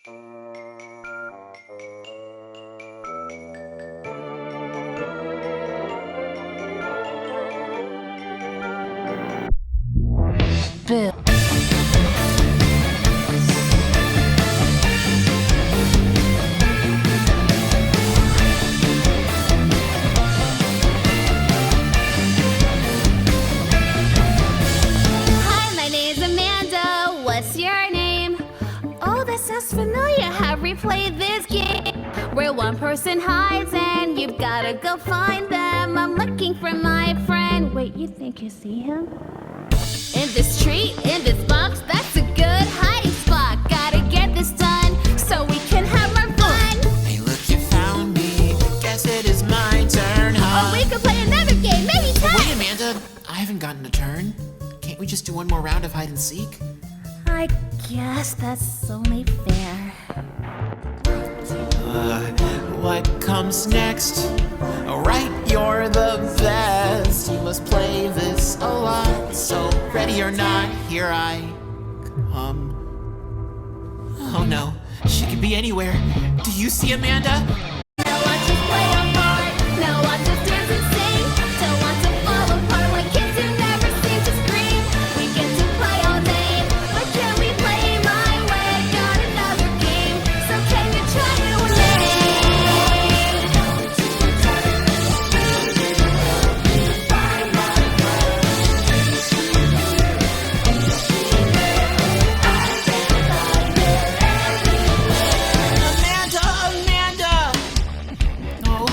Bill. Hi, my name's Amanda. What's your name? Oh, that sounds familiar. Have we played this game? Where one person hides and you've gotta go find them. I'm looking for my friend. Wait, you think you see him? In this tree, in this box, that's a good hiding spot. Gotta get this done so we can have more fun. Hey, look, you found me. Guess it is my turn, huh? Or we could play another game, maybe tag. Wait, Amanda, I haven't gotten a turn. Can't we just do one more round of hide and seek? I guess that's only fair. What comes next? Alright, you're the best. You must play this a lot. So, ready or not, here I come. Oh no, she could be anywhere. Do you see Amanda? Now watch us play our part. Now watch us dance and sing. Don't want to fall apart like kids who never seem to scream. We get to play all day, but can we play my way? Got another game, so can you try it with me? Amanda! Oh,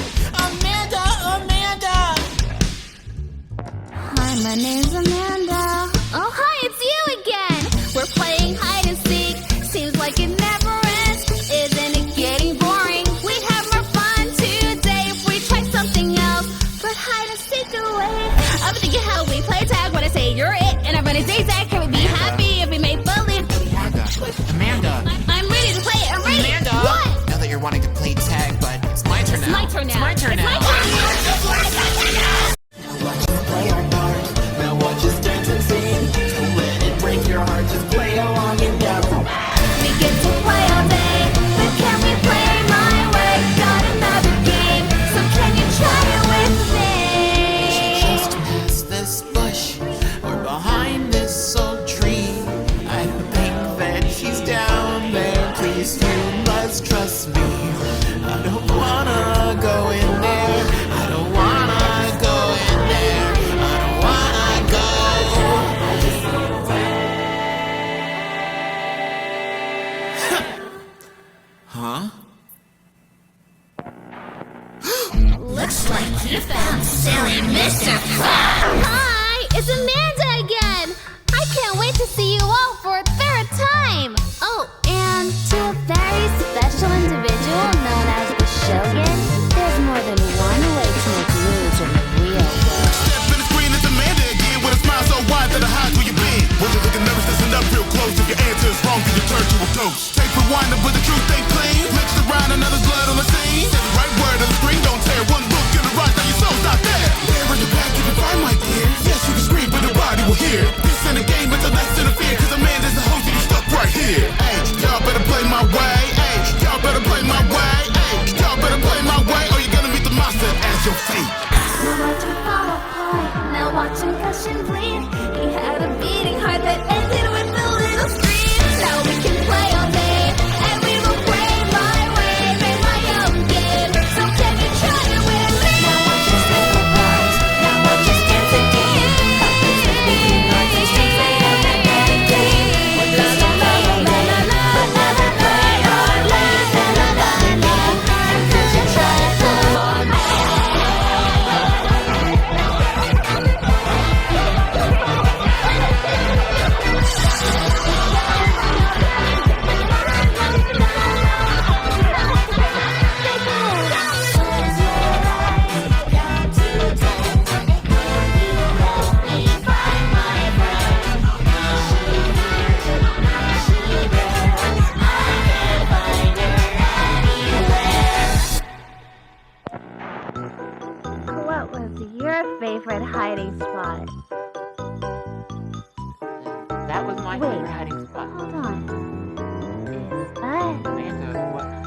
Amanda! Hi, my name's Amanda. Oh, hi, it's you again. We're playing hide and seek. Seems like it never ends. Isn't it getting boring? We'd have more fun today if we try something else. But hide and seek away. I'm thinking how we play tag when I say you're it and I'm running zigzag. Can we be happy if we make believe? Amanda! I'm ready to play it. I'm ready. Amanda! What? Now that you're wanting to play tag, but it's my turn now. It's my turn now. It's my turn now. Play our part. Now watch us dance and sing. Don't let it break your heart. Just play along and dance. We get to play all day, but can we play my way? Got another game, so can you try it with me? Just past this bush or behind this old tree. I think that she's down there. Please, you must trust me. I don't wanna go in there. I don't wanna go in there. I don't wanna go. Huh? Looks like you found silly Mr. Krabs. Hi, it's Amanda again. I can't wait to see you all for a third time. Oh, and to a very special individual known as the Shogun, there's more than one way to make moves in the real world. Step in the screen, it's Amanda again with a smile so wide that I hide where you been. When you're looking nervous, listen up real close. If your answer is wrong, then you turn to a ghost. Take rewind, but the truth ain't plain. Mixed around another's blood on the scene. Say the right word on the screen, don't tear. One look in the right, now your soul's not there. There in the back, you can find my dear. Yes, you can scream, but nobody will hear. This ain't a game, it's a lesson of fear. Cause Amanda's the host and you stuck right here. Hey, y'all better play my way. Hey, y'all better play my way. Hey, y'all better play my way, or you're gonna meet the monster as your fate. Now watch him fall apart. Now watch him gush and bleed. He had a beating heart that ended with a little scream. Now we can play all day, and we will play my way, make my own game. So can you try it with me? Now watch us play our parts. Now watch us dance again. What was your favorite hiding spot? That was my Wait. favorite hiding spot. Hold on. Bye. ไม่งั้นเจอ